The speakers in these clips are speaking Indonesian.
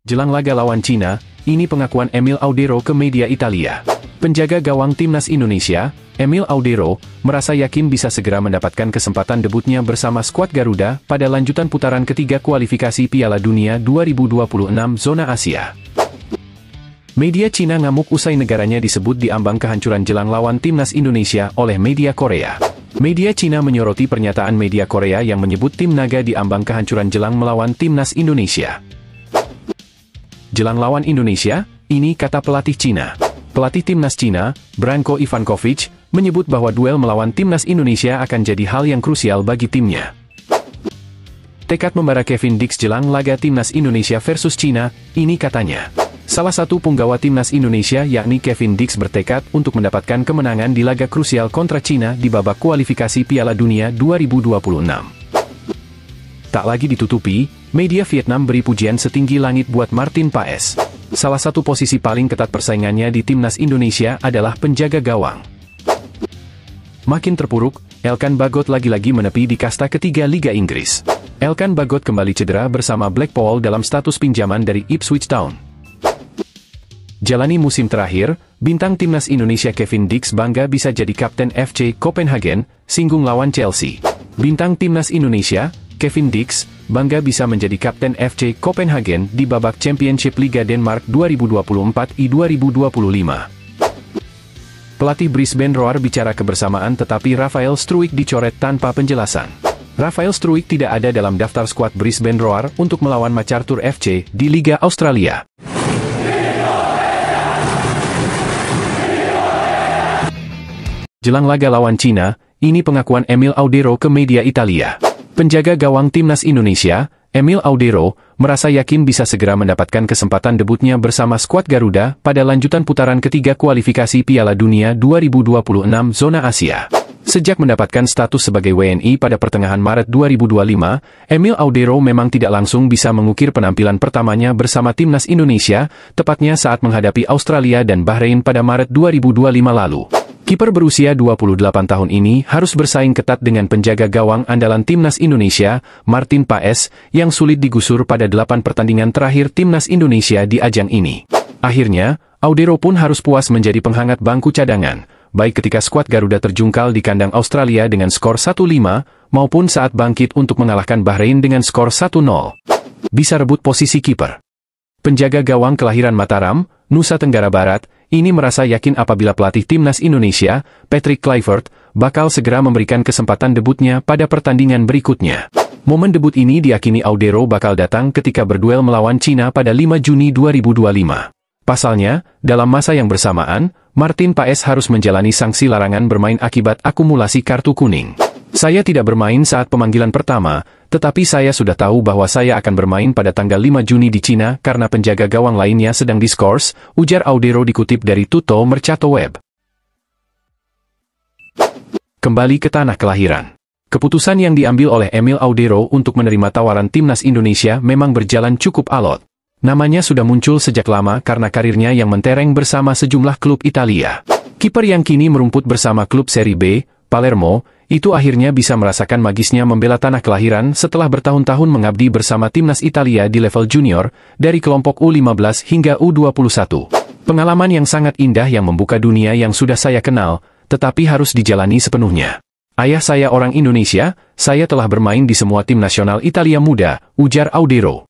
Jelang laga lawan Cina, ini pengakuan Emil Audero ke media Italia. Penjaga gawang timnas Indonesia, Emil Audero, merasa yakin bisa segera mendapatkan kesempatan debutnya bersama skuad Garuda pada lanjutan putaran ketiga kualifikasi Piala Dunia 2026 zona Asia. Media Cina ngamuk usai negaranya disebut di ambang kehancuran jelang lawan timnas Indonesia oleh media Korea. Media Cina menyoroti pernyataan media Korea yang menyebut tim naga di ambang kehancuran jelang melawan timnas Indonesia. Jelang lawan Indonesia, ini kata pelatih Cina. Pelatih timnas Cina, Branko Ivankovic, menyebut bahwa duel melawan timnas Indonesia akan jadi hal yang krusial bagi timnya. Tekad membara Kevin Dix jelang laga timnas Indonesia versus Cina, ini katanya. Salah satu punggawa timnas Indonesia yakni Kevin Dix bertekad untuk mendapatkan kemenangan di laga krusial kontra Cina di babak kualifikasi Piala Dunia 2026. Tak lagi ditutupi, media Vietnam beri pujian setinggi langit buat Martin Paes. Salah satu posisi paling ketat persaingannya di timnas Indonesia adalah penjaga gawang. Makin terpuruk, Elkan Bagot lagi-lagi menepi di kasta ketiga Liga Inggris. Elkan Bagot kembali cedera bersama Blackpool dalam status pinjaman dari Ipswich Town. Jalani musim terakhir, bintang timnas Indonesia Kevin Dix bangga bisa jadi kapten FC Copenhagen, singgung lawan Chelsea. Bintang timnas Indonesia, Kevin Dix, bangga bisa menjadi kapten FC Copenhagen di babak Championship Liga Denmark 2024 i-2025. Pelatih Brisbane Roar bicara kebersamaan tetapi Rafael Struijk dicoret tanpa penjelasan. Rafael Struijk tidak ada dalam daftar skuad Brisbane Roar untuk melawan MacArthur FC di Liga Australia. Jelang laga lawan Cina, ini pengakuan Emil Audero ke media Italia. Penjaga gawang timnas Indonesia, Emil Audero, merasa yakin bisa segera mendapatkan kesempatan debutnya bersama skuad Garuda pada lanjutan putaran ketiga kualifikasi Piala Dunia 2026 zona Asia. Sejak mendapatkan status sebagai WNI pada pertengahan Maret 2025, Emil Audero memang tidak langsung bisa mengukir penampilan pertamanya bersama timnas Indonesia, tepatnya saat menghadapi Australia dan Bahrain pada Maret 2025 lalu. Kiper berusia 28 tahun ini harus bersaing ketat dengan penjaga gawang andalan timnas Indonesia, Martin Paes, yang sulit digusur pada 8 pertandingan terakhir timnas Indonesia di ajang ini. Akhirnya, Audero pun harus puas menjadi penghangat bangku cadangan, baik ketika skuad Garuda terjungkal di kandang Australia dengan skor 1-5, maupun saat bangkit untuk mengalahkan Bahrain dengan skor 1-0. Bisa rebut posisi kiper. Penjaga gawang kelahiran Mataram, Nusa Tenggara Barat, ini merasa yakin apabila pelatih timnas Indonesia, Patrick Kluivert, bakal segera memberikan kesempatan debutnya pada pertandingan berikutnya. Momen debut ini diyakini Audero bakal datang ketika berduel melawan Cina pada 5 Juni 2025. Pasalnya, dalam masa yang bersamaan, Martin Paes harus menjalani sanksi larangan bermain akibat akumulasi kartu kuning. Saya tidak bermain saat pemanggilan pertama, tetapi saya sudah tahu bahwa saya akan bermain pada tanggal 5 Juni di Cina karena penjaga gawang lainnya sedang diskors, ujar Audero dikutip dari Tutto Mercato Web. Kembali ke tanah kelahiran. Keputusan yang diambil oleh Emil Audero untuk menerima tawaran timnas Indonesia memang berjalan cukup alot. Namanya sudah muncul sejak lama karena karirnya yang mentereng bersama sejumlah klub Italia. Kiper yang kini merumput bersama klub Serie B, Palermo, itu akhirnya bisa merasakan magisnya membela tanah kelahiran setelah bertahun-tahun mengabdi bersama timnas Italia di level junior, dari kelompok U15 hingga U21. Pengalaman yang sangat indah yang membuka dunia yang sudah saya kenal, tetapi harus dijalani sepenuhnya. Ayah saya orang Indonesia, saya telah bermain di semua tim nasional Italia muda, ujar Audero.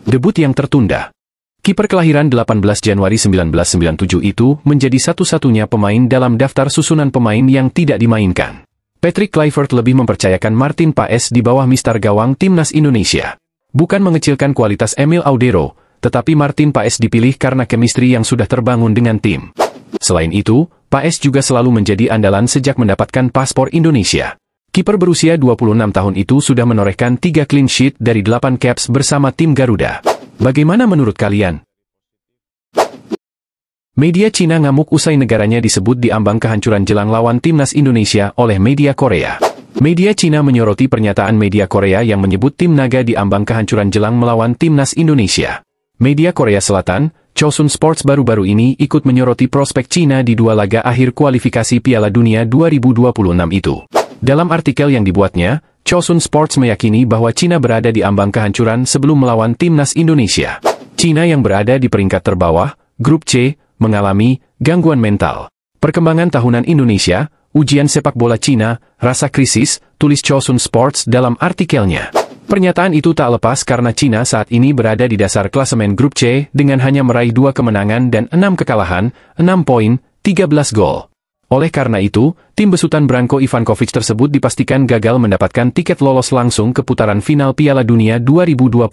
Debut yang tertunda. Kiper kelahiran 18 Januari 1997 itu menjadi satu-satunya pemain dalam daftar susunan pemain yang tidak dimainkan. Patrick Kluivert lebih mempercayakan Martin Paes di bawah mistar gawang timnas Indonesia. Bukan mengecilkan kualitas Emil Audero, tetapi Martin Paes dipilih karena chemistry yang sudah terbangun dengan tim. Selain itu, Paes juga selalu menjadi andalan sejak mendapatkan paspor Indonesia. Kiper berusia 26 tahun itu sudah menorehkan 3 clean sheet dari 8 caps bersama tim Garuda. Bagaimana menurut kalian? Media Cina ngamuk usai negaranya disebut di ambang kehancuran jelang lawan timnas Indonesia oleh media Korea. Media Cina menyoroti pernyataan media Korea yang menyebut tim naga di ambang kehancuran jelang melawan timnas Indonesia. Media Korea Selatan, Chosun Sports baru-baru ini ikut menyoroti prospek Cina di 2 laga akhir kualifikasi Piala Dunia 2026 itu. Dalam artikel yang dibuatnya, Chosun Sports meyakini bahwa Cina berada di ambang kehancuran sebelum melawan timnas Indonesia. Cina yang berada di peringkat terbawah, Grup C, mengalami gangguan mental. Perkembangan tahunan Indonesia, ujian sepak bola Cina, rasa krisis, tulis Chosun Sports dalam artikelnya. Pernyataan itu tak lepas karena Cina saat ini berada di dasar klasemen Grup C dengan hanya meraih 2 kemenangan dan 6 kekalahan, 6 poin, 13 gol. Oleh karena itu, tim besutan Branko Ivankovic tersebut dipastikan gagal mendapatkan tiket lolos langsung ke putaran final Piala Dunia 2026.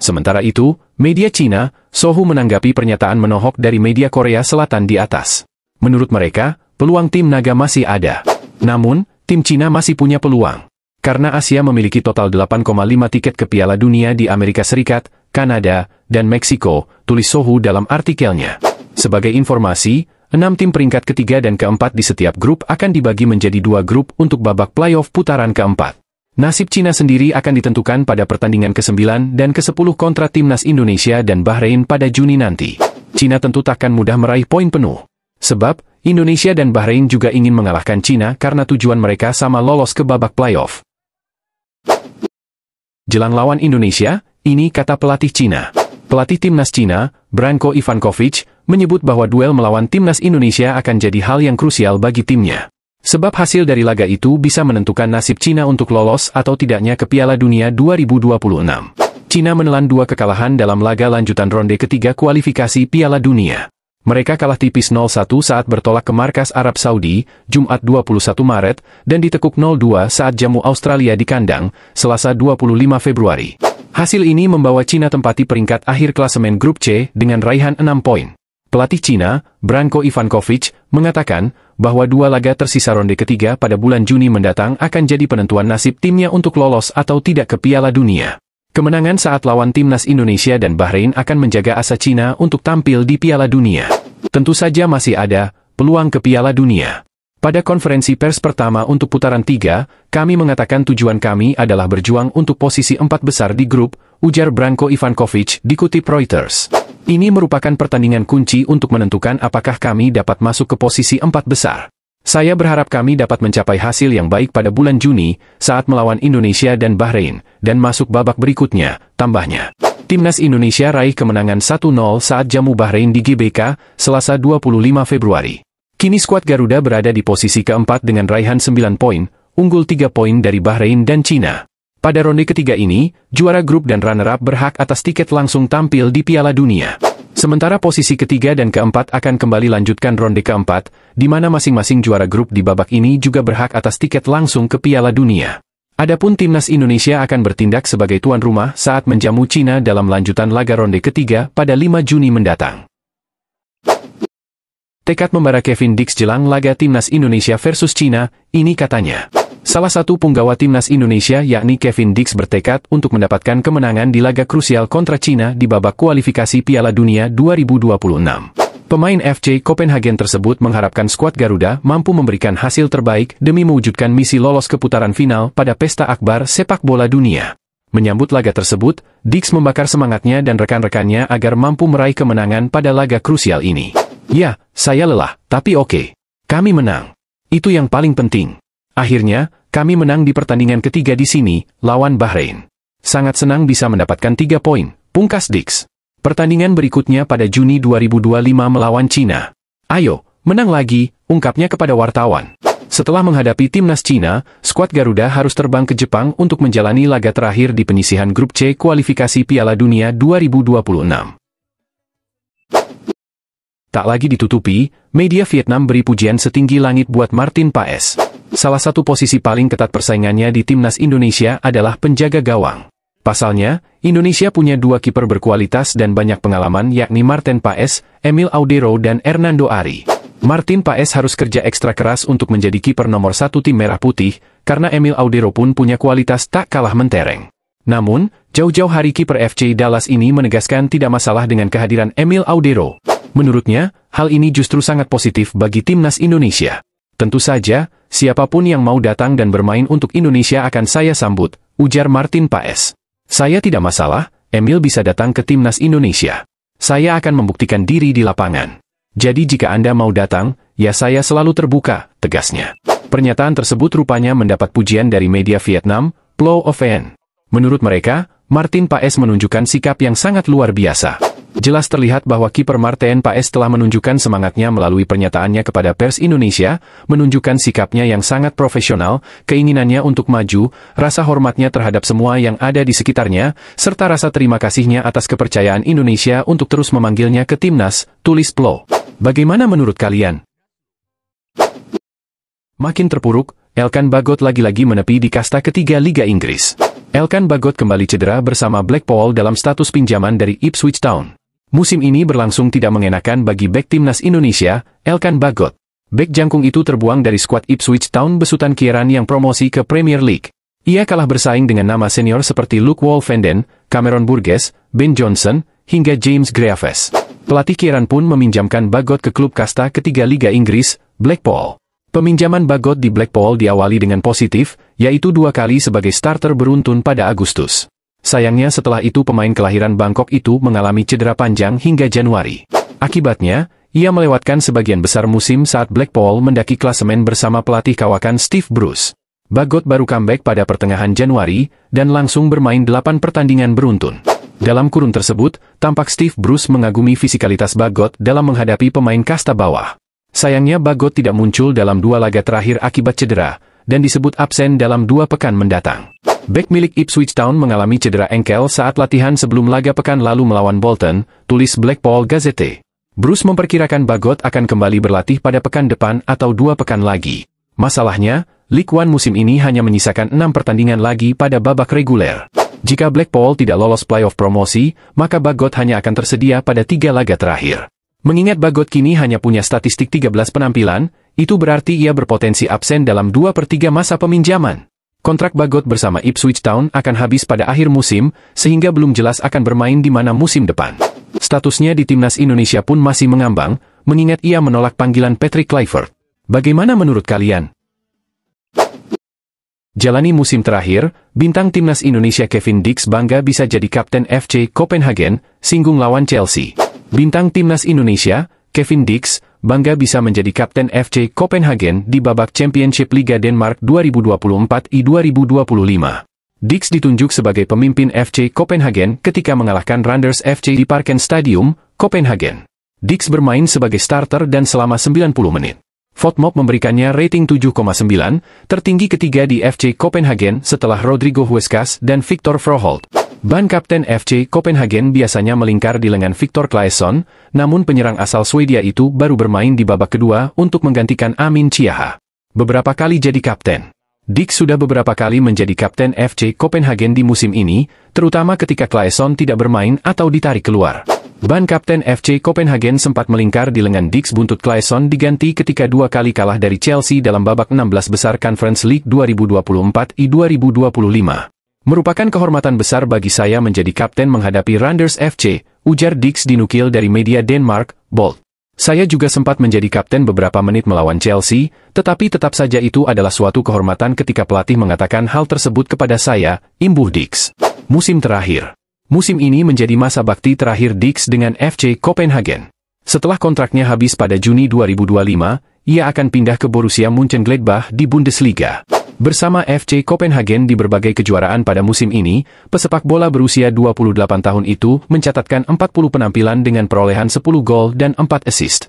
Sementara itu, media Cina, Sohu menanggapi pernyataan menohok dari media Korea Selatan di atas. Menurut mereka, peluang tim naga masih ada. Namun, tim Cina masih punya peluang. Karena Asia memiliki total 8,5 tiket ke Piala Dunia di Amerika Serikat, Kanada, dan Meksiko, tulis Sohu dalam artikelnya. Sebagai informasi, 6 tim peringkat ketiga dan keempat di setiap grup akan dibagi menjadi 2 grup untuk babak playoff putaran keempat. Nasib Cina sendiri akan ditentukan pada pertandingan ke-9 dan ke-10 kontra timnas Indonesia dan Bahrain pada Juni nanti. Cina tentu takkan mudah meraih poin penuh. Sebab, Indonesia dan Bahrain juga ingin mengalahkan Cina karena tujuan mereka sama lolos ke babak playoff. Jelang lawan Indonesia, ini kata pelatih Cina. Pelatih timnas Cina, Branko Ivankovic, menyebut bahwa duel melawan timnas Indonesia akan jadi hal yang krusial bagi timnya. Sebab hasil dari laga itu bisa menentukan nasib Cina untuk lolos atau tidaknya ke Piala Dunia 2026. Cina menelan 2 kekalahan dalam laga lanjutan ronde ketiga kualifikasi Piala Dunia. Mereka kalah tipis 0-1 saat bertolak ke markas Arab Saudi, Jumat 21 Maret, dan ditekuk 0-2 saat jamu Australia di kandang, Selasa 25 Februari. Hasil ini membawa Cina tempati peringkat akhir klasemen Grup C dengan raihan 6 poin. Pelatih Cina, Branko Ivankovic, mengatakan bahwa 2 laga tersisa ronde ketiga pada bulan Juni mendatang akan jadi penentuan nasib timnya untuk lolos atau tidak ke Piala Dunia. Kemenangan saat lawan timnas Indonesia dan Bahrain akan menjaga asa Cina untuk tampil di Piala Dunia. Tentu saja masih ada peluang ke Piala Dunia. Pada konferensi pers pertama untuk putaran 3, kami mengatakan tujuan kami adalah berjuang untuk posisi 4 besar di grup, ujar Branko Ivankovic, dikutip Reuters. Ini merupakan pertandingan kunci untuk menentukan apakah kami dapat masuk ke posisi 4 besar. Saya berharap kami dapat mencapai hasil yang baik pada bulan Juni, saat melawan Indonesia dan Bahrain, dan masuk babak berikutnya, tambahnya. Timnas Indonesia raih kemenangan 1-0 saat jamu Bahrain di GBK, Selasa 25 Februari. Kini skuad Garuda berada di posisi keempat dengan raihan 9 poin, unggul 3 poin dari Bahrain dan Cina. Pada ronde ketiga ini, juara grup dan runner-up berhak atas tiket langsung tampil di Piala Dunia. Sementara posisi ketiga dan keempat akan kembali lanjutkan ronde keempat, di mana masing-masing juara grup di babak ini juga berhak atas tiket langsung ke Piala Dunia. Adapun timnas Indonesia akan bertindak sebagai tuan rumah saat menjamu Cina dalam lanjutan laga ronde ketiga pada 5 Juni mendatang. Tekad membara Kevin Dix jelang laga timnas Indonesia versus Cina, ini katanya. Salah satu punggawa timnas Indonesia yakni Kevin Dix bertekad untuk mendapatkan kemenangan di laga krusial kontra Cina di babak kualifikasi Piala Dunia 2026. Pemain FC Copenhagen tersebut mengharapkan skuad Garuda mampu memberikan hasil terbaik demi mewujudkan misi lolos ke putaran final pada pesta akbar sepak bola dunia. Menyambut laga tersebut, Dix membakar semangatnya dan rekan-rekannya agar mampu meraih kemenangan pada laga krusial ini. Ya, saya lelah, tapi oke. Kami menang. Itu yang paling penting. Akhirnya, kami menang di pertandingan ketiga di sini, lawan Bahrain. Sangat senang bisa mendapatkan 3 poin, pungkas Dix. Pertandingan berikutnya pada Juni 2025 melawan Cina. Ayo, menang lagi, ungkapnya kepada wartawan. Setelah menghadapi timnas Cina, skuad Garuda harus terbang ke Jepang untuk menjalani laga terakhir di penyisihan Grup C kualifikasi Piala Dunia 2026. Tak lagi ditutupi, media Vietnam beri pujian setinggi langit buat Martin Paes. Salah satu posisi paling ketat persaingannya di timnas Indonesia adalah penjaga gawang. Pasalnya, Indonesia punya 2 kiper berkualitas dan banyak pengalaman yakni Martin Paes, Emil Audero dan Hernando Ari. Martin Paes harus kerja ekstra keras untuk menjadi kiper nomor 1 tim Merah Putih, karena Emil Audero pun punya kualitas tak kalah mentereng. Namun, jauh-jauh hari kiper FC Dallas ini menegaskan tidak masalah dengan kehadiran Emil Audero. Menurutnya, hal ini justru sangat positif bagi timnas Indonesia. Tentu saja, siapapun yang mau datang dan bermain untuk Indonesia akan saya sambut, ujar Martin Paes. Saya tidak masalah, Emil bisa datang ke timnas Indonesia. Saya akan membuktikan diri di lapangan. Jadi jika Anda mau datang, ya saya selalu terbuka, tegasnya. Pernyataan tersebut rupanya mendapat pujian dari media Vietnam, Plo Oven. Menurut mereka, Martin Paes menunjukkan sikap yang sangat luar biasa. Jelas terlihat bahwa kiper Martin Paes telah menunjukkan semangatnya melalui pernyataannya kepada pers Indonesia, menunjukkan sikapnya yang sangat profesional, keinginannya untuk maju, rasa hormatnya terhadap semua yang ada di sekitarnya, serta rasa terima kasihnya atas kepercayaan Indonesia untuk terus memanggilnya ke timnas, tulis Plo. Bagaimana menurut kalian? Makin terpuruk, Elkan Bagot lagi-lagi menepi di kasta ketiga Liga Inggris. Elkan Bagot kembali cedera bersama Blackpool dalam status pinjaman dari Ipswich Town. Musim ini berlangsung tidak mengenakan bagi bek timnas Indonesia, Elkan Bagot. Bek jangkung itu terbuang dari skuad Ipswich Town besutan Kieran yang promosi ke Premier League. Ia kalah bersaing dengan nama senior seperti Luke Wolfenden, Cameron Burgess, Ben Johnson, hingga James Greaves. Pelatih Kieran pun meminjamkan Bagot ke klub kasta ketiga Liga Inggris, Blackpool. Peminjaman Bagot di Blackpool diawali dengan positif, yaitu 2 kali sebagai starter beruntun pada Agustus. Sayangnya setelah itu pemain kelahiran Bangkok itu mengalami cedera panjang hingga Januari. Akibatnya, ia melewatkan sebagian besar musim saat Blackpool mendaki klasemen bersama pelatih kawakan Steve Bruce. Bagot baru comeback pada pertengahan Januari, dan langsung bermain 8 pertandingan beruntun. Dalam kurun tersebut, tampak Steve Bruce mengagumi fisikalitas Bagot dalam menghadapi pemain kasta bawah. Sayangnya Bagot tidak muncul dalam 2 laga terakhir akibat cedera, dan disebut absen dalam 2 pekan mendatang. Bek milik Ipswich Town mengalami cedera engkel saat latihan sebelum laga pekan lalu melawan Bolton, tulis Blackpool Gazette. Bruce memperkirakan Bagot akan kembali berlatih pada pekan depan atau 2 pekan lagi. Masalahnya, League One musim ini hanya menyisakan 6 pertandingan lagi pada babak reguler. Jika Blackpool tidak lolos playoff promosi, maka Bagot hanya akan tersedia pada 3 laga terakhir. Mengingat Bagot kini hanya punya statistik 13 penampilan, itu berarti ia berpotensi absen dalam 2/3 masa peminjaman. Kontrak Bagot bersama Ipswich Town akan habis pada akhir musim, sehingga belum jelas akan bermain di mana musim depan. Statusnya di timnas Indonesia pun masih mengambang, mengingat ia menolak panggilan Patrick Kluivert. Bagaimana menurut kalian? Jalani musim terakhir, bintang timnas Indonesia Kevin Dix bangga bisa jadi kapten FC Copenhagen, singgung lawan Chelsea. Bintang timnas Indonesia, Kevin Dix, bangga bisa menjadi kapten FC Copenhagen di babak Championship Liga Denmark 2024-2025. Dix ditunjuk sebagai pemimpin FC Copenhagen ketika mengalahkan Randers FC di Parken Stadium, Copenhagen. Dix bermain sebagai starter dan selama 90 menit. Fotmob memberikannya rating 7,9, tertinggi ketiga di FC Copenhagen setelah Rodrigo Huescas dan Victor Froholt. Ban kapten FC Copenhagen biasanya melingkar di lengan Victor Claesson, namun penyerang asal Swedia itu baru bermain di babak kedua untuk menggantikan Amin Chiaha. Beberapa kali jadi kapten. Dix sudah beberapa kali menjadi kapten FC Copenhagen di musim ini, terutama ketika Claesson tidak bermain atau ditarik keluar. Ban kapten FC Copenhagen sempat melingkar di lengan Dix. Buntut Claesson diganti ketika 2 kali kalah dari Chelsea dalam babak 16 besar Conference League 2024-2025. Merupakan kehormatan besar bagi saya menjadi kapten menghadapi Randers FC, ujar Dix dinukil dari media Denmark, Bold. Saya juga sempat menjadi kapten beberapa menit melawan Chelsea, tetapi tetap saja itu adalah suatu kehormatan ketika pelatih mengatakan hal tersebut kepada saya, imbuh Dix. Musim terakhir. Musim ini menjadi masa bakti terakhir Dix dengan FC Copenhagen. Setelah kontraknya habis pada Juni 2025, ia akan pindah ke Borussia Mönchengladbach di Bundesliga. Bersama FC Copenhagen di berbagai kejuaraan pada musim ini, pesepak bola berusia 28 tahun itu mencatatkan 40 penampilan dengan perolehan 10 gol dan 4 assist.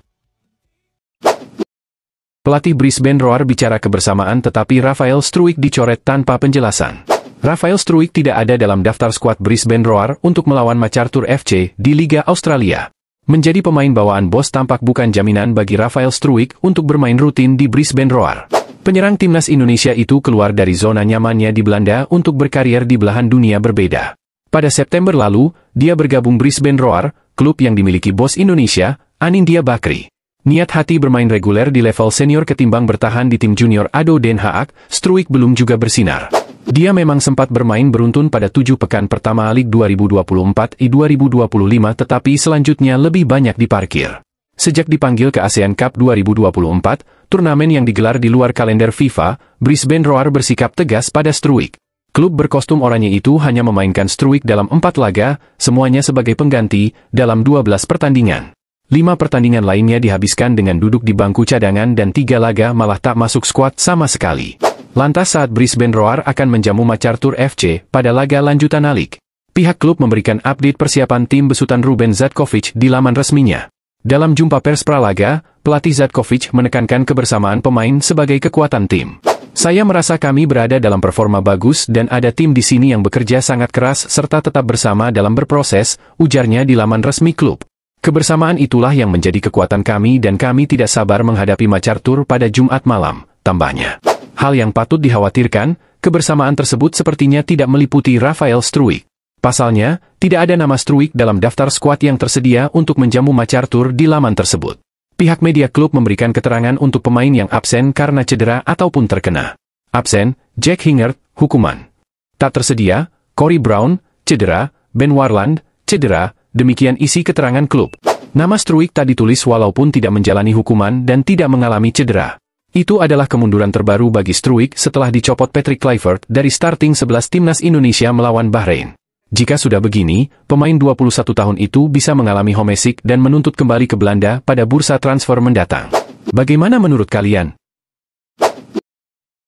Pelatih Brisbane Roar bicara kebersamaan tetapi Rafael Struijk dicoret tanpa penjelasan. Rafael Struijk tidak ada dalam daftar skuad Brisbane Roar untuk melawan MacArthur FC di Liga Australia. Menjadi pemain bawaan bos tampak bukan jaminan bagi Rafael Struijk untuk bermain rutin di Brisbane Roar. Penyerang timnas Indonesia itu keluar dari zona nyamannya di Belanda untuk berkarier di belahan dunia berbeda. Pada September lalu, dia bergabung Brisbane Roar, klub yang dimiliki bos Indonesia, Anindya Bakri. Niat hati bermain reguler di level senior ketimbang bertahan di tim junior ADO Den Haag, Struijk belum juga bersinar. Dia memang sempat bermain beruntun pada 7 pekan pertama Liga 2024-2025 tetapi selanjutnya lebih banyak diparkir. Sejak dipanggil ke ASEAN Cup 2024, turnamen yang digelar di luar kalender FIFA, Brisbane Roar bersikap tegas pada Struijk. Klub berkostum oranye itu hanya memainkan Struijk dalam 4 laga, semuanya sebagai pengganti, dalam 12 pertandingan. 5 pertandingan lainnya dihabiskan dengan duduk di bangku cadangan dan 3 laga malah tak masuk skuad sama sekali. Lantas saat Brisbane Roar akan menjamu MacArthur FC pada laga lanjutan A-League, pihak klub memberikan update persiapan tim besutan Ruben Zatkovic di laman resminya. Dalam jumpa pers pralaga, pelatih Zatkovic menekankan kebersamaan pemain sebagai kekuatan tim. Saya merasa kami berada dalam performa bagus dan ada tim di sini yang bekerja sangat keras serta tetap bersama dalam berproses, ujarnya di laman resmi klub. Kebersamaan itulah yang menjadi kekuatan kami dan kami tidak sabar menghadapi MacArthur pada Jumat malam, tambahnya. Hal yang patut dikhawatirkan, kebersamaan tersebut sepertinya tidak meliputi Rafael Struijk. Pasalnya, tidak ada nama Struijk dalam daftar skuad yang tersedia untuk menjamu MacArthur di laman tersebut. Pihak media klub memberikan keterangan untuk pemain yang absen karena cedera ataupun terkena. Absen, Jack Hingert, hukuman. Tak tersedia, Corey Brown, cedera, Ben Warland, cedera, demikian isi keterangan klub. Nama Struijk tak ditulis walaupun tidak menjalani hukuman dan tidak mengalami cedera. Itu adalah kemunduran terbaru bagi Struijk setelah dicopot Patrick Kluivert dari starting 11 timnas Indonesia melawan Bahrain. Jika sudah begini, pemain 21 tahun itu bisa mengalami homesick dan menuntut kembali ke Belanda pada bursa transfer mendatang. Bagaimana menurut kalian?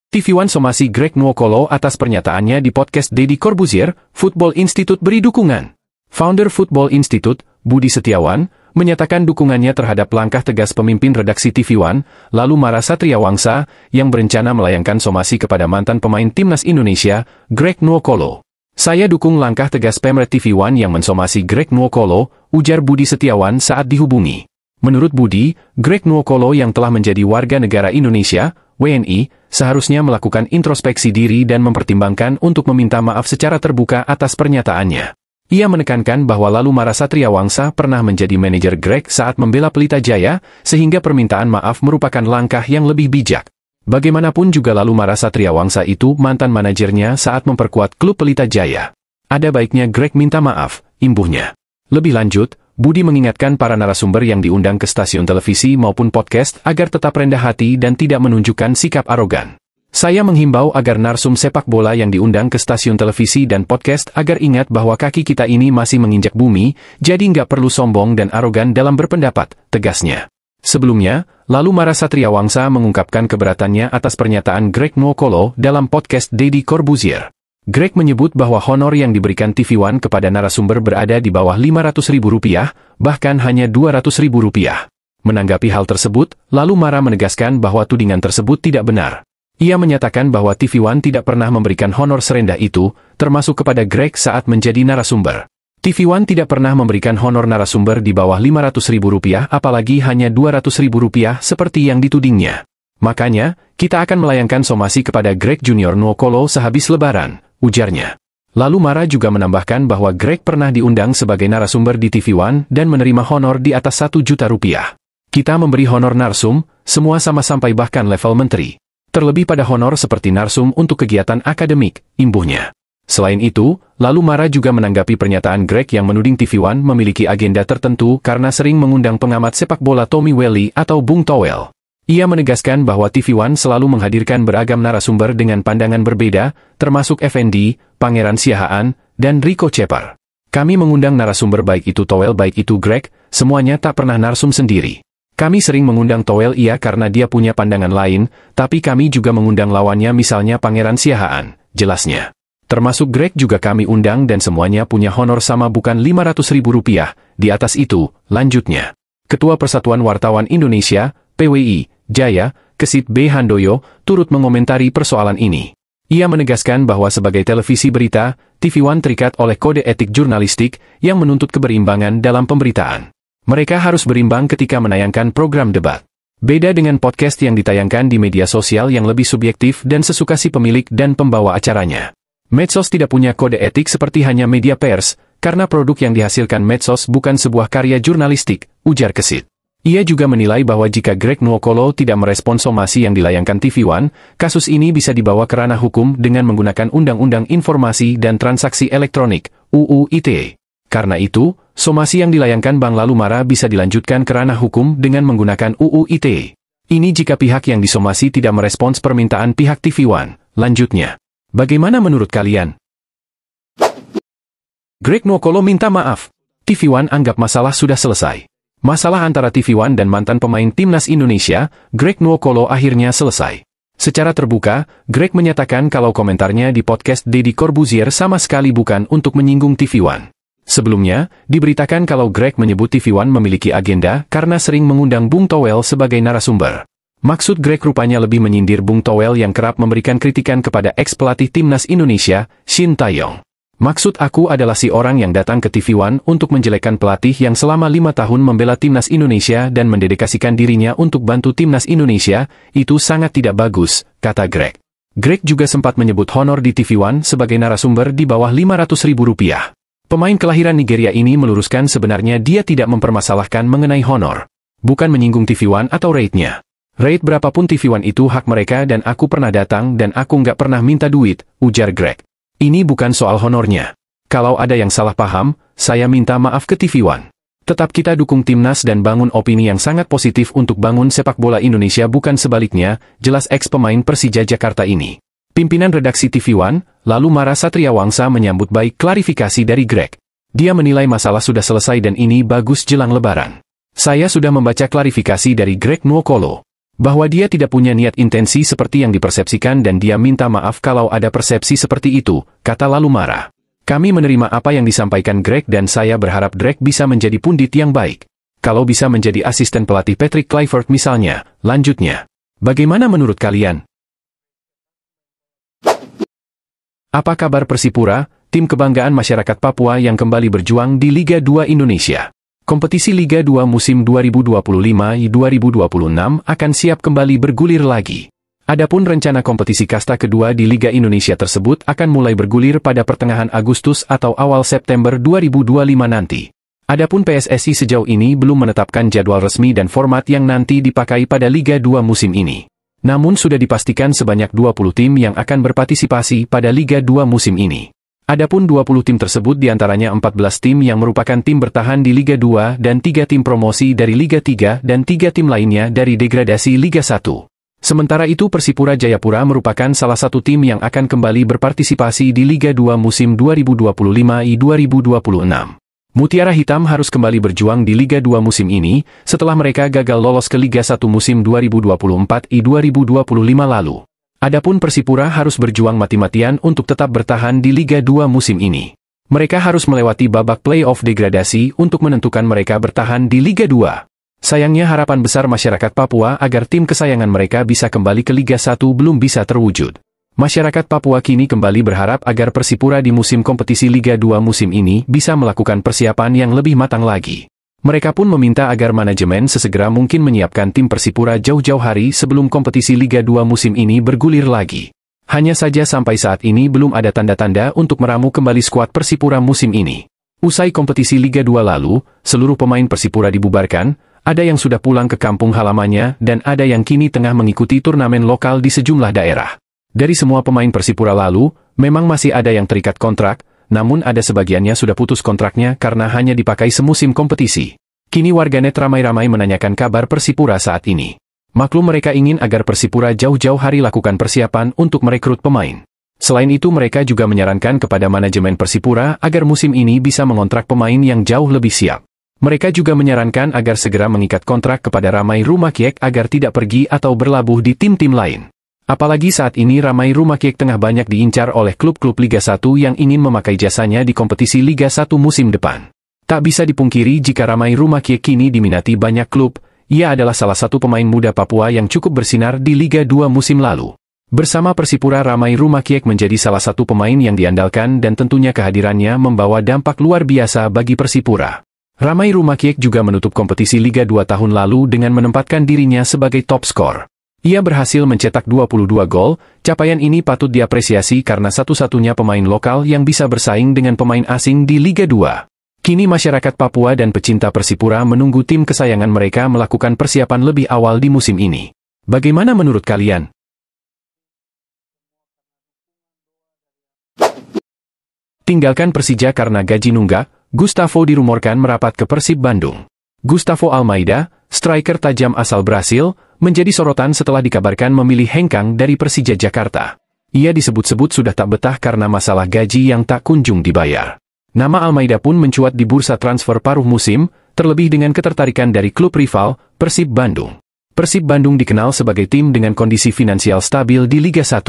TV One somasi Greg Nwokolo atas pernyataannya di podcast Deddy Corbuzier, Football Institute beri dukungan. Founder Football Institute, Budi Setiawan, menyatakan dukungannya terhadap langkah tegas pemimpin redaksi TV One, lalu Mara Satriawangsa, yang berencana melayangkan somasi kepada mantan pemain timnas Indonesia, Greg Nwokolo. Saya dukung langkah tegas Pemret TV One yang mensomasi Greg Nwokolo, ujar Budi Setiawan saat dihubungi. Menurut Budi, Greg Nwokolo yang telah menjadi warga negara Indonesia, WNI, seharusnya melakukan introspeksi diri dan mempertimbangkan untuk meminta maaf secara terbuka atas pernyataannya. Ia menekankan bahwa lalu Mara Satriawangsa pernah menjadi manajer Greg saat membela Pelita Jaya, sehingga permintaan maaf merupakan langkah yang lebih bijak. Bagaimanapun juga lalu Mara Satriawangsa itu mantan manajernya saat memperkuat klub Pelita Jaya. Ada baiknya Greg minta maaf, imbuhnya. Lebih lanjut, Budi mengingatkan para narasumber yang diundang ke stasiun televisi maupun podcast agar tetap rendah hati dan tidak menunjukkan sikap arogan. Saya menghimbau agar narsum sepak bola yang diundang ke stasiun televisi dan podcast agar ingat bahwa kaki kita ini masih menginjak bumi, jadi nggak perlu sombong dan arogan dalam berpendapat, tegasnya. Sebelumnya, lalu Mara Satriawangsa mengungkapkan keberatannya atas pernyataan Greg Nwokolo dalam podcast Deddy Corbuzier. Greg menyebut bahwa honor yang diberikan TV One kepada narasumber berada di bawah Rp500.000, bahkan hanya Rp200.000. Menanggapi hal tersebut, lalu Mara menegaskan bahwa tudingan tersebut tidak benar. Ia menyatakan bahwa TV One tidak pernah memberikan honor serendah itu, termasuk kepada Greg saat menjadi narasumber. TV One tidak pernah memberikan honor narasumber di bawah Rp500.000 apalagi hanya Rp200.000 seperti yang ditudingnya. Makanya, kita akan melayangkan somasi kepada Greg Junior Nwokolo sehabis lebaran, ujarnya. Lalu Mara juga menambahkan bahwa Greg pernah diundang sebagai narasumber di TV One dan menerima honor di atas Rp1 juta. Kita memberi honor narsum, semua sama sampai bahkan level menteri. Terlebih pada honor seperti narsum untuk kegiatan akademik, imbuhnya. Selain itu, lalu Mara juga menanggapi pernyataan Greg yang menuding TV One memiliki agenda tertentu karena sering mengundang pengamat sepak bola Tommy Welly atau Bung Towel. Ia menegaskan bahwa TV One selalu menghadirkan beragam narasumber dengan pandangan berbeda, termasuk FND, Pangeran Siahaan, dan Rico Ceper. Kami mengundang narasumber baik itu Towel baik itu Greg, semuanya tak pernah narsum sendiri. Kami sering mengundang Towel karena dia punya pandangan lain, tapi kami juga mengundang lawannya misalnya Pangeran Siahaan, jelasnya. Termasuk Greg juga kami undang dan semuanya punya honor sama bukan Rp500.000, di atas itu, lanjutnya. Ketua Persatuan Wartawan Indonesia, PWI, Jaya, Kesit B. Handoyo, turut mengomentari persoalan ini. Ia menegaskan bahwa sebagai televisi berita, TV One terikat oleh kode etik jurnalistik yang menuntut keberimbangan dalam pemberitaan. Mereka harus berimbang ketika menayangkan program debat. Beda dengan podcast yang ditayangkan di media sosial yang lebih subjektif dan sesuka si pemilik dan pembawa acaranya. Medsos tidak punya kode etik seperti hanya media pers, karena produk yang dihasilkan medsos bukan sebuah karya jurnalistik, ujar Kesit. Ia juga menilai bahwa jika Greg Nwokolo tidak merespons somasi yang dilayangkan TV One, kasus ini bisa dibawa ke ranah hukum dengan menggunakan Undang-Undang Informasi dan Transaksi Elektronik, UU ITE. Karena itu, somasi yang dilayangkan Bang Lalu Mara bisa dilanjutkan ke ranah hukum dengan menggunakan UU ITE. Ini jika pihak yang disomasi tidak merespons permintaan pihak TV One, lanjutnya. Bagaimana menurut kalian? Greg Nwokolo minta maaf. TV One anggap masalah sudah selesai. Masalah antara TV One dan mantan pemain timnas Indonesia, Greg Nwokolo akhirnya selesai. Secara terbuka, Greg menyatakan kalau komentarnya di podcast Deddy Corbuzier sama sekali bukan untuk menyinggung TV One. Sebelumnya, diberitakan kalau Greg menyebut TV One memiliki agenda karena sering mengundang Bung Towel sebagai narasumber. Maksud Greg rupanya lebih menyindir Bung Towel yang kerap memberikan kritikan kepada ex-pelatih timnas Indonesia, Shin Tae-yong. Maksud aku adalah si orang yang datang ke TV One untuk menjelekkan pelatih yang selama 5 tahun membela timnas Indonesia dan mendedikasikan dirinya untuk bantu timnas Indonesia, itu sangat tidak bagus, kata Greg. Greg juga sempat menyebut honor di TV One sebagai narasumber di bawah Rp500.000. Pemain kelahiran Nigeria ini meluruskan sebenarnya dia tidak mempermasalahkan mengenai honor. Bukan menyinggung TV One atau rate-nya. Rate berapapun TV One itu hak mereka dan aku pernah datang dan aku nggak pernah minta duit, ujar Greg. Ini bukan soal honornya. Kalau ada yang salah paham, saya minta maaf ke TV One. Tetap kita dukung timnas dan bangun opini yang sangat positif untuk bangun sepak bola Indonesia bukan sebaliknya, jelas ex-pemain Persija Jakarta ini. Pimpinan redaksi TV One, lalu Mara Satriawangsa menyambut baik klarifikasi dari Greg. Dia menilai masalah sudah selesai dan ini bagus jelang Lebaran. Saya sudah membaca klarifikasi dari Greg Nwokolo. Bahwa dia tidak punya niat intensi seperti yang dipersepsikan dan dia minta maaf kalau ada persepsi seperti itu, kata lalu Mara. Kami menerima apa yang disampaikan Greg dan saya berharap Greg bisa menjadi pundit yang baik. Kalau bisa menjadi asisten pelatih Patrick Kluivert misalnya, lanjutnya. Bagaimana menurut kalian? Apa kabar Persipura, tim kebanggaan masyarakat Papua yang kembali berjuang di Liga 2 Indonesia? Kompetisi Liga 2 musim 2025-2026 akan siap kembali bergulir lagi. Adapun rencana kompetisi kasta kedua di Liga Indonesia tersebut akan mulai bergulir pada pertengahan Agustus atau awal September 2025 nanti. Adapun PSSI sejauh ini belum menetapkan jadwal resmi dan format yang nanti dipakai pada Liga 2 musim ini. Namun sudah dipastikan sebanyak 20 tim yang akan berpartisipasi pada Liga 2 musim ini. Adapun 20 tim tersebut diantaranya 14 tim yang merupakan tim bertahan di Liga 2 dan 3 tim promosi dari Liga 3 dan 3 tim lainnya dari degradasi Liga 1. Sementara itu Persipura Jayapura merupakan salah satu tim yang akan kembali berpartisipasi di Liga 2 musim 2025-2026. Mutiara Hitam harus kembali berjuang di Liga 2 musim ini, setelah mereka gagal lolos ke Liga 1 musim 2024-2025 lalu. Adapun Persipura harus berjuang mati-matian untuk tetap bertahan di Liga 2 musim ini. Mereka harus melewati babak play-off degradasi untuk menentukan mereka bertahan di Liga 2. Sayangnya harapan besar masyarakat Papua agar tim kesayangan mereka bisa kembali ke Liga 1 belum bisa terwujud. Masyarakat Papua kini kembali berharap agar Persipura di musim kompetisi Liga 2 musim ini bisa melakukan persiapan yang lebih matang lagi. Mereka pun meminta agar manajemen sesegera mungkin menyiapkan tim Persipura jauh-jauh hari sebelum kompetisi Liga 2 musim ini bergulir lagi. Hanya saja sampai saat ini belum ada tanda-tanda untuk meramu kembali skuad Persipura musim ini. Usai kompetisi Liga 2 lalu, seluruh pemain Persipura dibubarkan, ada yang sudah pulang ke kampung halamannya dan ada yang kini tengah mengikuti turnamen lokal di sejumlah daerah. Dari semua pemain Persipura lalu, memang masih ada yang terikat kontrak, namun ada sebagiannya sudah putus kontraknya karena hanya dipakai semusim kompetisi. Kini warganet ramai-ramai menanyakan kabar Persipura saat ini. Maklum mereka ingin agar Persipura jauh-jauh hari lakukan persiapan untuk merekrut pemain. Selain itu mereka juga menyarankan kepada manajemen Persipura agar musim ini bisa mengontrak pemain yang jauh lebih siap. Mereka juga menyarankan agar segera mengikat kontrak kepada Ramai Rumakiek agar tidak pergi atau berlabuh di tim-tim lain. Apalagi saat ini Ramai Rumakiek tengah banyak diincar oleh klub-klub Liga 1 yang ingin memakai jasanya di kompetisi Liga 1 musim depan. Tak bisa dipungkiri jika Ramai Rumakiek kini diminati banyak klub, ia adalah salah satu pemain muda Papua yang cukup bersinar di Liga 2 musim lalu. Bersama Persipura Ramai Rumakiek menjadi salah satu pemain yang diandalkan dan tentunya kehadirannya membawa dampak luar biasa bagi Persipura. Ramai Rumakiek juga menutup kompetisi Liga 2 tahun lalu dengan menempatkan dirinya sebagai top skor. Ia berhasil mencetak 22 gol, capaian ini patut diapresiasi karena satu-satunya pemain lokal yang bisa bersaing dengan pemain asing di Liga 2. Kini masyarakat Papua dan pecinta Persipura menunggu tim kesayangan mereka melakukan persiapan lebih awal di musim ini. Bagaimana menurut kalian? Tinggalkan Persija karena gaji nunggak, Gustavo dirumorkan merapat ke Persib Bandung. Gustavo Almeida, striker tajam asal Brasil, menjadi sorotan setelah dikabarkan memilih hengkang dari Persija Jakarta. Ia disebut-sebut sudah tak betah karena masalah gaji yang tak kunjung dibayar. Nama Almeida pun mencuat di bursa transfer paruh musim, terlebih dengan ketertarikan dari klub rival, Persib Bandung. Persib Bandung dikenal sebagai tim dengan kondisi finansial stabil di Liga 1.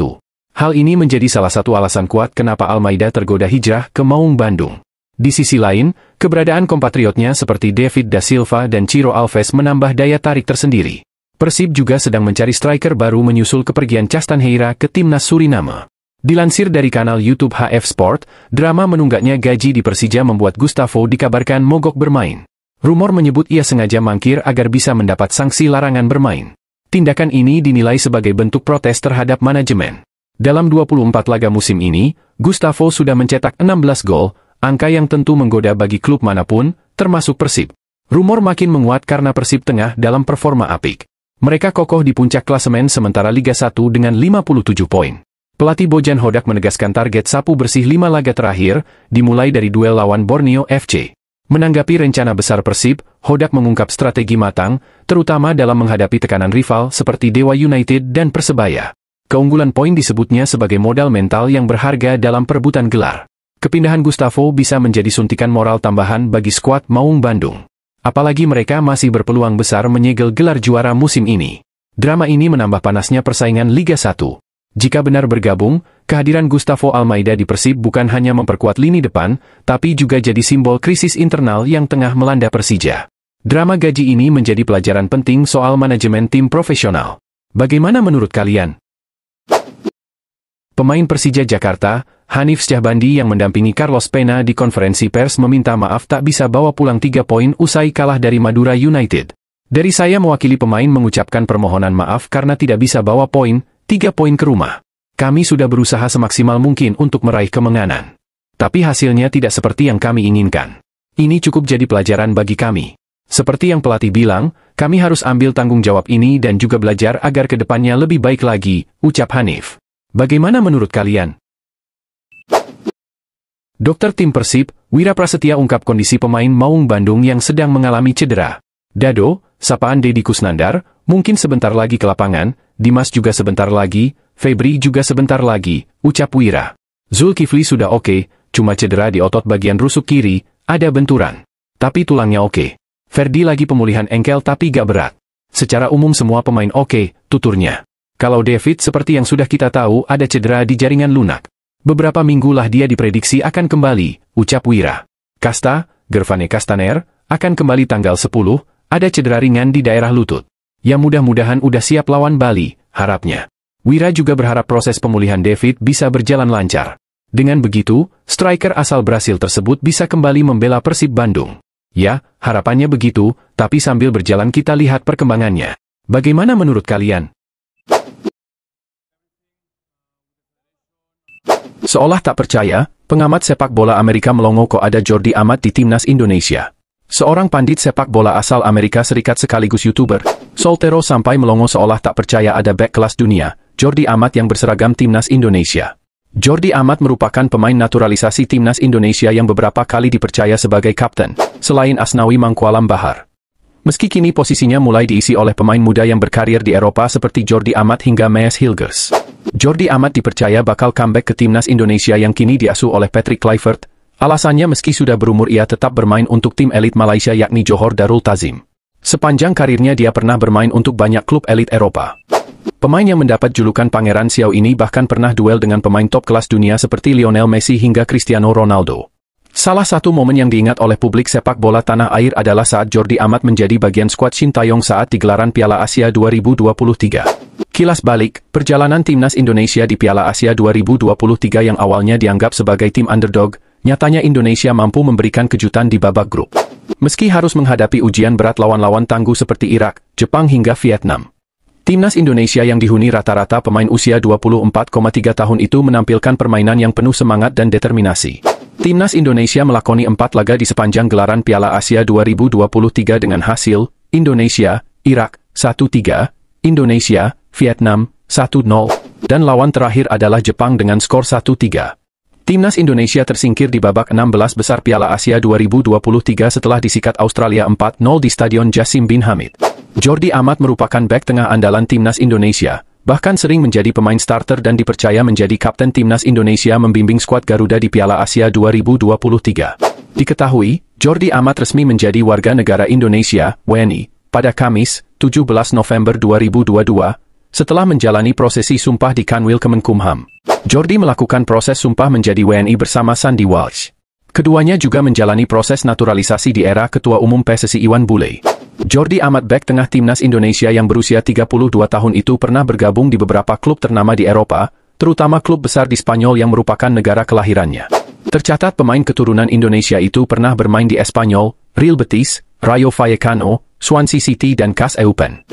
Hal ini menjadi salah satu alasan kuat kenapa Almeida tergoda hijrah ke Maung Bandung. Di sisi lain, keberadaan kompatriotnya seperti David da Silva dan Ciro Alves menambah daya tarik tersendiri. Persib juga sedang mencari striker baru menyusul kepergian Castanheira ke timnas Suriname. Dilansir dari kanal YouTube HF Sport, drama menunggaknya gaji di Persija membuat Gustavo dikabarkan mogok bermain. Rumor menyebut ia sengaja mangkir agar bisa mendapat sanksi larangan bermain. Tindakan ini dinilai sebagai bentuk protes terhadap manajemen. Dalam 24 laga musim ini, Gustavo sudah mencetak 16 gol, angka yang tentu menggoda bagi klub manapun, termasuk Persib. Rumor makin menguat karena Persib tengah dalam performa apik. Mereka kokoh di puncak klasemen sementara Liga 1 dengan 57 poin. Pelatih Bojan Hodak menegaskan target sapu bersih 5 laga terakhir, dimulai dari duel lawan Borneo FC. Menanggapi rencana besar Persib, Hodak mengungkap strategi matang, terutama dalam menghadapi tekanan rival seperti Dewa United dan Persebaya. Keunggulan poin disebutnya sebagai modal mental yang berharga dalam perebutan gelar. Kepindahan Gustavo bisa menjadi suntikan moral tambahan bagi skuad Maung Bandung. Apalagi mereka masih berpeluang besar menyegel gelar juara musim ini. Drama ini menambah panasnya persaingan Liga 1. Jika benar bergabung, kehadiran Gustavo Almeida di Persib bukan hanya memperkuat lini depan, tapi juga jadi simbol krisis internal yang tengah melanda Persija. Drama gaji ini menjadi pelajaran penting soal manajemen tim profesional. Bagaimana menurut kalian? Pemain Persija Jakarta, Hanif Syahbandi yang mendampingi Carlos Pena di konferensi pers meminta maaf tak bisa bawa pulang 3 poin usai kalah dari Madura United. Dari saya mewakili pemain mengucapkan permohonan maaf karena tidak bisa bawa poin, 3 poin ke rumah. Kami sudah berusaha semaksimal mungkin untuk meraih kemenangan. Tapi hasilnya tidak seperti yang kami inginkan. Ini cukup jadi pelajaran bagi kami. Seperti yang pelatih bilang, kami harus ambil tanggung jawab ini dan juga belajar agar ke depannya lebih baik lagi, ucap Hanif. Bagaimana menurut kalian? Dokter tim Persib, Wira Prasetya ungkap kondisi pemain Maung Bandung yang sedang mengalami cedera. Dado, sapaan Deddy Kusnandar, mungkin sebentar lagi ke lapangan, Dimas juga sebentar lagi, Febri juga sebentar lagi, ucap Wira. Zulkifli sudah oke, cuma cedera di otot bagian rusuk kiri, ada benturan. Tapi tulangnya oke. Ferdi lagi pemulihan engkel tapi gak berat. Secara umum semua pemain oke, tuturnya. Kalau David seperti yang sudah kita tahu ada cedera di jaringan lunak. Beberapa minggu lah dia diprediksi akan kembali, ucap Wira. Kasta, Gervane Castaner, akan kembali tanggal 10, ada cedera ringan di daerah lutut. Ya mudah-mudahan udah siap lawan Bali, harapnya. Wira juga berharap proses pemulihan David bisa berjalan lancar. Dengan begitu, striker asal Brasil tersebut bisa kembali membela Persib Bandung. Ya, harapannya begitu, tapi sambil berjalan kita lihat perkembangannya. Bagaimana menurut kalian? Seolah tak percaya, pengamat sepak bola Amerika melongo kok ada Jordi Amat di timnas Indonesia. Seorang pandit sepak bola asal Amerika Serikat sekaligus YouTuber, Soltero sampai melongo seolah tak percaya ada bek kelas dunia, Jordi Amat yang berseragam timnas Indonesia. Jordi Amat merupakan pemain naturalisasi timnas Indonesia yang beberapa kali dipercaya sebagai kapten, selain Asnawi Mangkualam Bahar. Meski kini posisinya mulai diisi oleh pemain muda yang berkarir di Eropa seperti Jordi Amat hingga Mees Hilgers. Jordi Amat dipercaya bakal comeback ke timnas Indonesia yang kini diasuh oleh Patrick Kluivert. Alasannya meski sudah berumur ia tetap bermain untuk tim elit Malaysia yakni Johor Darul Tazim. Sepanjang karirnya dia pernah bermain untuk banyak klub elit Eropa. Pemain yang mendapat julukan Pangeran Siau ini bahkan pernah duel dengan pemain top kelas dunia seperti Lionel Messi hingga Cristiano Ronaldo. Salah satu momen yang diingat oleh publik sepak bola tanah air adalah saat Jordi Amat menjadi bagian skuad Shin Taeyong saat di gelaran Piala Asia 2023. Kilas balik, perjalanan timnas Indonesia di Piala Asia 2023 yang awalnya dianggap sebagai tim underdog, nyatanya Indonesia mampu memberikan kejutan di babak grup. Meski harus menghadapi ujian berat lawan-lawan tangguh seperti Irak, Jepang hingga Vietnam. Timnas Indonesia yang dihuni rata-rata pemain usia 24,3 tahun itu menampilkan permainan yang penuh semangat dan determinasi. Timnas Indonesia melakoni 4 laga di sepanjang gelaran Piala Asia 2023 dengan hasil, Indonesia, Irak, 1-3, Indonesia, Vietnam, 1-0, dan lawan terakhir adalah Jepang dengan skor 1-3. Timnas Indonesia tersingkir di babak 16 besar Piala Asia 2023 setelah disikat Australia 4-0 di Stadion Jassim bin Hamid. Jordi Amat merupakan bek tengah andalan Timnas Indonesia, bahkan sering menjadi pemain starter dan dipercaya menjadi kapten Timnas Indonesia membimbing skuad Garuda di Piala Asia 2023. Diketahui, Jordi Amat resmi menjadi warga negara Indonesia, WNI, pada Kamis, 17 November 2022, setelah menjalani prosesi sumpah di Kanwil Kemenkumham. Jordi melakukan proses sumpah menjadi WNI bersama Sandy Walsh. Keduanya juga menjalani proses naturalisasi di era Ketua Umum PSSI Iwan Bule. Jordi Amat bek tengah timnas Indonesia yang berusia 32 tahun itu pernah bergabung di beberapa klub ternama di Eropa, terutama klub besar di Spanyol yang merupakan negara kelahirannya. Tercatat pemain keturunan Indonesia itu pernah bermain di Espanyol, Real Betis, Rayo Vallecano, Swansea City dan CAS Eupen.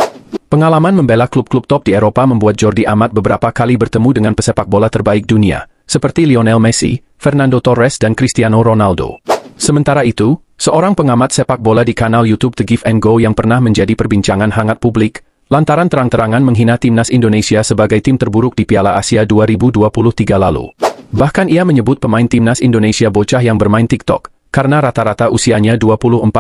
Pengalaman membela klub-klub top di Eropa membuat Jordi Amat beberapa kali bertemu dengan pesepak bola terbaik dunia, seperti Lionel Messi, Fernando Torres dan Cristiano Ronaldo. Sementara itu, seorang pengamat sepak bola di kanal YouTube The Give and Go yang pernah menjadi perbincangan hangat publik, lantaran terang-terangan menghina timnas Indonesia sebagai tim terburuk di Piala Asia 2023 lalu. Bahkan ia menyebut pemain timnas Indonesia bocah yang bermain TikTok, karena rata-rata usianya 24,3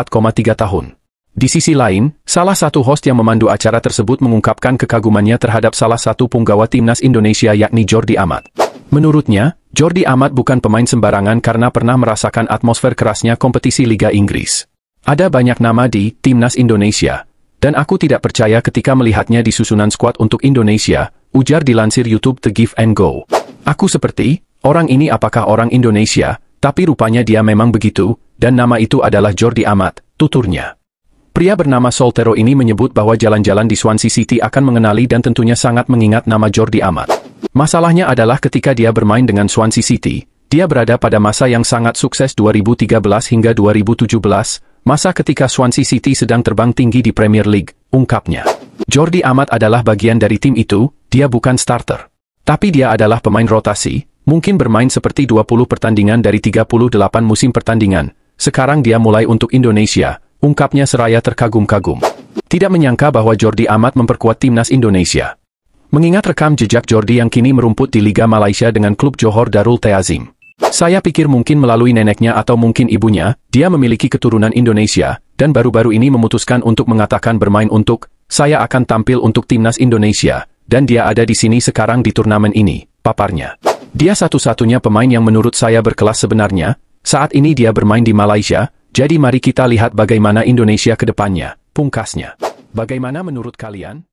tahun. Di sisi lain, salah satu host yang memandu acara tersebut mengungkapkan kekagumannya terhadap salah satu punggawa timnas Indonesia yakni Jordi Amat. Menurutnya, Jordi Amat bukan pemain sembarangan karena pernah merasakan atmosfer kerasnya kompetisi Liga Inggris. Ada banyak nama di timnas Indonesia, dan aku tidak percaya ketika melihatnya di susunan skuad untuk Indonesia, ujar dilansir YouTube The Give and Go. Aku seperti, orang ini apakah orang Indonesia, tapi rupanya dia memang begitu, dan nama itu adalah Jordi Amat, tuturnya. Pria bernama Soltero ini menyebut bahwa jalan-jalan di Swansea City akan mengenali dan tentunya sangat mengingat nama Jordi Amat. Masalahnya adalah ketika dia bermain dengan Swansea City, dia berada pada masa yang sangat sukses 2013 hingga 2017, masa ketika Swansea City sedang terbang tinggi di Premier League, ungkapnya. Jordi Amat adalah bagian dari tim itu, dia bukan starter. Tapi dia adalah pemain rotasi, mungkin bermain seperti 20 pertandingan dari 38 musim pertandingan. Sekarang dia mulai untuk Indonesia, ungkapnya seraya terkagum-kagum. Tidak menyangka bahwa Jordi Amat memperkuat timnas Indonesia. Mengingat rekam jejak Jordi yang kini merumput di Liga Malaysia dengan klub Johor Darul Ta'zim. Saya pikir mungkin melalui neneknya atau mungkin ibunya, dia memiliki keturunan Indonesia, dan baru-baru ini memutuskan untuk mengatakan bermain untuk, saya akan tampil untuk timnas Indonesia, dan dia ada di sini sekarang di turnamen ini, paparnya. Dia satu-satunya pemain yang menurut saya berkelas sebenarnya, saat ini dia bermain di Malaysia, jadi mari kita lihat bagaimana Indonesia ke depannya, pungkasnya. Bagaimana menurut kalian?